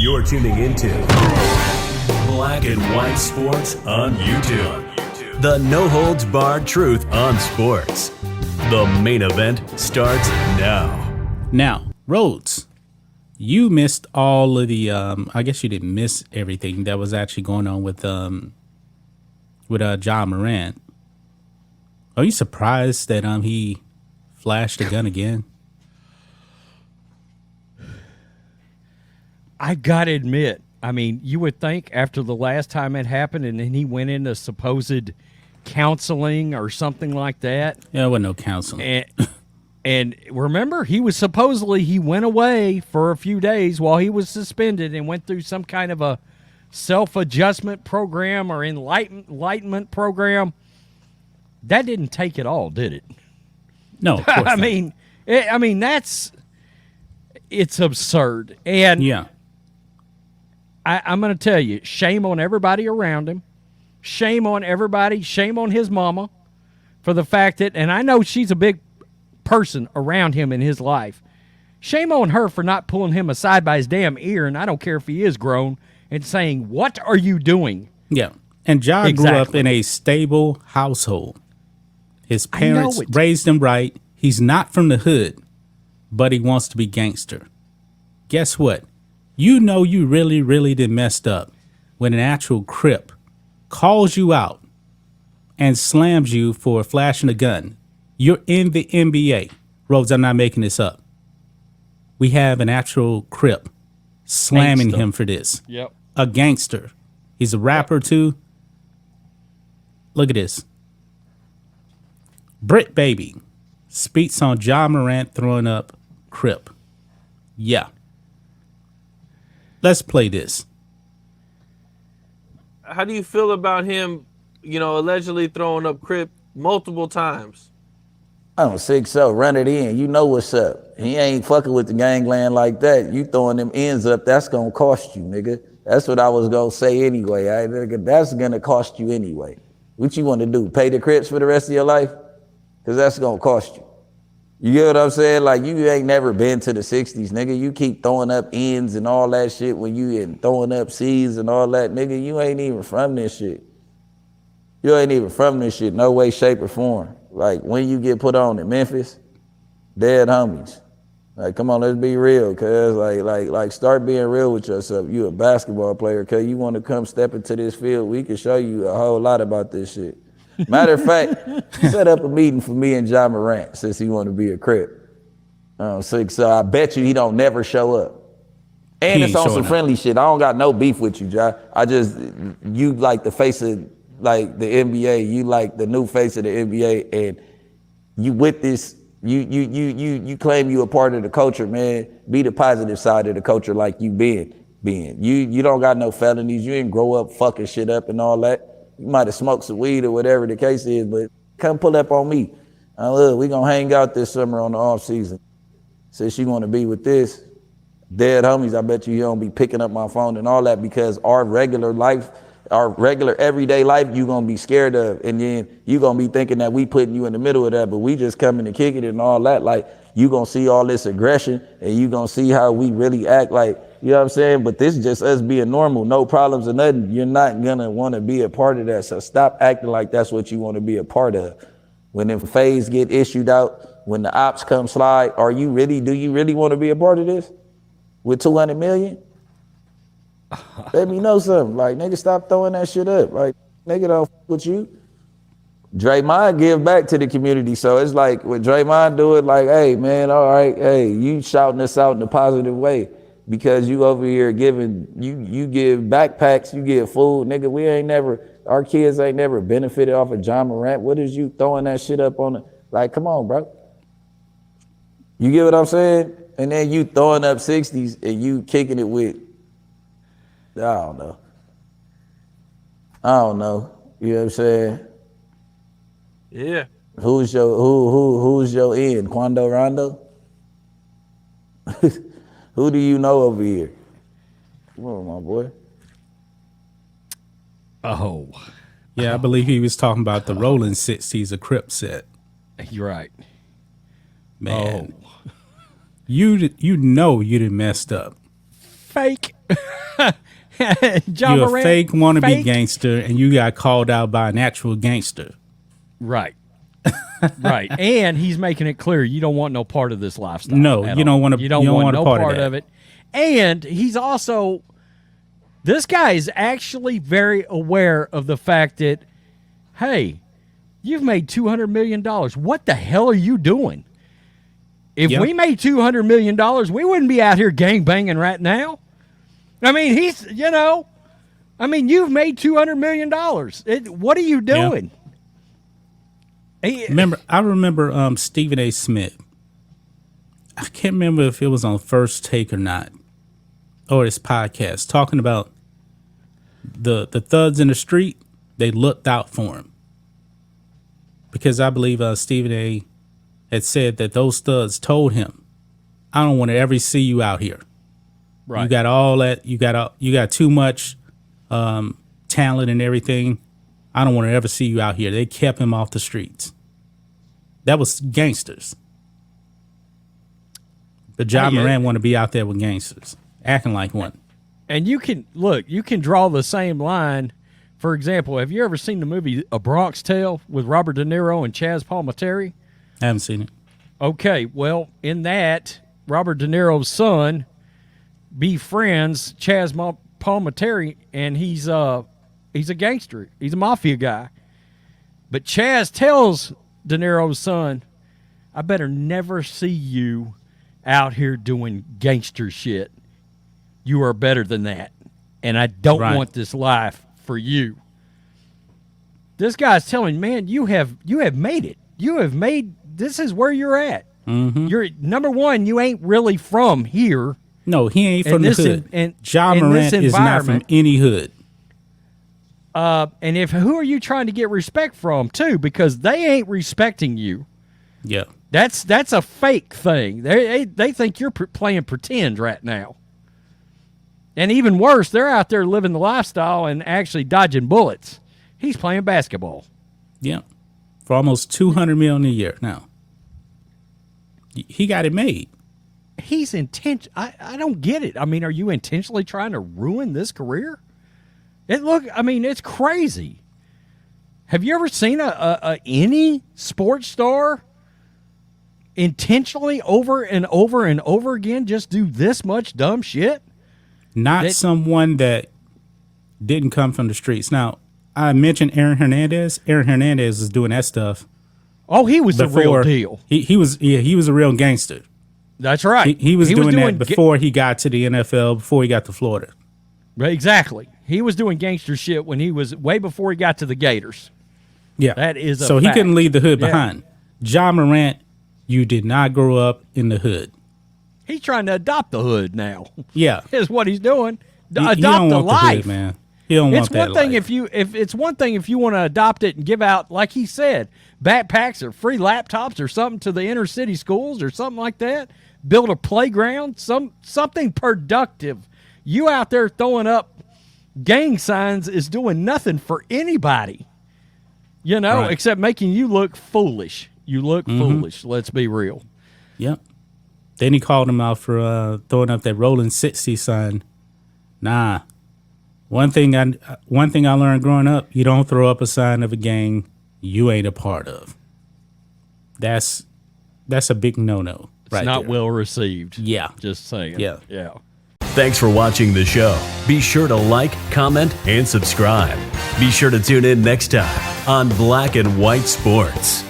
You're tuning into Black and White Sports on YouTube. The no-holds-barred truth on sports. The main event starts now. Now, Rhodes, you missed all of the, I guess you didn't miss everything that was actually going on with Ja Morant. Are you surprised that he flashed a gun again? I gotta admit, I mean, you would think after the last time it happened and then he went into supposed counseling or something like that. Yeah, it wasn't no counseling. And remember, he went away for a few days while he was suspended and went through some kind of a self-adjustment program or enlightenment program. That didn't take it all, did it? No, of course not. It's absurd. And yeah. I'm going to tell you, shame on everybody around him. Shame on everybody. Shame on his mama for the fact that, and I know she's a big person around him in his life. Shame on her for not pulling him aside by his damn ear, and I don't care if he is grown, and saying, "What are you doing?" Yeah. And Ja grew up in a stable household. His parents raised him right. He's not from the hood, but he wants to be gangster. Guess what? You know you really, really did messed up when an actual Crip calls you out and slams you for flashing a gun. You're in the NBA. Rhodes, I'm not making this up. We have an actual Crip slamming him for this. Yep. A gangster. He's a rapper too. Look at this. Bricc Baby speaks on Ja Morant throwing up Crip. Yeah. Let's play this. How do you feel about him, allegedly throwing up Crip multiple times? I don't think so. Run it in. You know what's up. He ain't fucking with the gangland like that. You throwing them ends up, that's going to cost you, nigga. That's what I was going to say anyway. That's going to cost you anyway. What you want to do? Pay the Crips for the rest of your life? Because that's going to cost you. You get what I'm saying? Like, you ain't never been to the 60s, nigga. You keep throwing up ends and all that shit when you and throwing up C's and all that, nigga. You ain't even from this shit. You ain't even from this shit, no way, shape, or form. Like, when you get put on in Memphis, dead homies. Like, come on, let's be real, cuz. Like, start being real with yourself. You a basketball player, cuz. You want to come step into this field, we can show you a whole lot about this shit. Matter of fact, set up a meeting for me and Ja Morant since he want to be a Crip. So I bet you he don't never show up. And it's on some friendly shit. I don't got no beef with you, Ja. You like the face of like the NBA. You like the new face of the NBA, and you with this. You claim you a part of the culture, man. Be the positive side of the culture, like you been. You don't got no felonies. You didn't grow up fucking shit up and all that. You might have smoked some weed or whatever the case is, but come pull up on me. Look, we gonna hang out this summer on the off season. Since you want to be with this dead homies, I bet you don't be picking up my phone and all that, because our regular life, our regular everyday life, you gonna be scared of, and then you gonna be thinking that we putting you in the middle of that, but we just coming to kick it and all that. Like, you gonna see all this aggression, and you gonna see how we really act, like, you know what I'm saying? But this is just us being normal, no problems or nothing. You're not gonna wanna be a part of that, so stop acting like that's what you wanna be a part of. When them phase get issued out, when the ops come slide, do you really wanna be a part of this? With 200 million? Let me know something. Like, nigga, stop throwing that shit up. Like, nigga don't fuck with you. Draymond give back to the community. So it's like, when Draymond do it, like, hey, man, all right, hey, you shouting us out in a positive way because you over here giving, you give backpacks, you give food. Nigga, our kids ain't never benefited off of Ja Morant. What is you throwing that shit up on? Like, come on, bro. You get what I'm saying? And then you throwing up 60s and you kicking it with, I don't know. You know what I'm saying? Yeah. Who's your end? Quando Rondo? Who do you know over here? Come on, my boy. Oh. Yeah, I believe he was talking about the Rolling 60s, a Crip set. You're right. Man. You know you done messed up. Fake Ja You're Morant, a fake wannabe fake. gangster, and you got called out by an actual gangster. Right. Right. And he's making it clear you don't want no part of this lifestyle. No, you don't want to. You don't want no part of it. And he's also, this guy is actually very aware of the fact that, hey, you've made $200 million. What the hell are you doing? If we made $200 million, we wouldn't be out here gangbanging right now. I mean, you've made $200 million. What are you doing? Yeah. I remember Stephen A. Smith. I can't remember if it was on First Take or not, or his podcast, talking about the thugs in the street. They looked out for him because I believe Stephen A. had said that those thugs told him, "I don't want to ever see you out here. Right. You got all that. You got too much talent and everything. I don't want to ever see you out here." They kept him off the streets. That was gangsters. But Ja Morant want to be out there with gangsters, acting like one. And you can draw the same line. For example, have you ever seen the movie A Bronx Tale with Robert De Niro and Chaz Palminteri? I haven't seen it. Okay, well, in that, Robert De Niro's son befriends Chaz Palminteri, and he's a gangster. He's a mafia guy. But Chaz tells De Niro's son, "I better never see you out here doing gangster shit. You are better than that, and I don't want this life for you." This guy's telling, man, you have made it. You have made, this is where you're at. Mm-hmm. You're, number one, you ain't really from here. No, he ain't from the hood. Ja Morant is not from any hood. And who are you trying to get respect from too? Because they ain't respecting you. Yeah, that's a fake thing. They think you're playing pretend right now. And even worse, they're out there living the lifestyle and actually dodging bullets. He's playing basketball. Yeah, for almost $200 million a year now. He got it made. He's I don't get it. I mean, are you intentionally trying to ruin this career? It's crazy. Have you ever seen any sports star intentionally over and over and over again just do this much dumb shit? Not someone that didn't come from the streets. Now, I mentioned Aaron Hernandez. Aaron Hernandez was doing that stuff. Oh, he was the real deal. He was a real gangster. That's right. He was doing that before he got to the NFL, before he got to Florida. Exactly. He was doing gangster shit when he was way before he got to the Gators. Yeah. That is a So fact. he couldn't leave the hood behind. Ja Morant, you did not grow up in the hood. He's trying to adopt the hood now. Yeah. Is what he's doing. He Adopt don't the want life. the hood, man. He don't want that life. It's one thing if you want to adopt it and give out, like he said, backpacks or free laptops or something to the inner city schools or something like that. Build a playground, something productive. You out there throwing up gang signs is doing nothing for anybody, except making you look foolish. You look foolish. Let's be real. Yep. Then he called him out for throwing up that rolling 60 sign. Nah. One thing I learned growing up, you don't throw up a sign of a gang you ain't a part of. That's a big no-no. It's not well received. Yeah. Just saying. Yeah. Yeah. Thanks for watching the show. Be sure to like, comment, and subscribe. Be sure to tune in next time on Black and White Sports.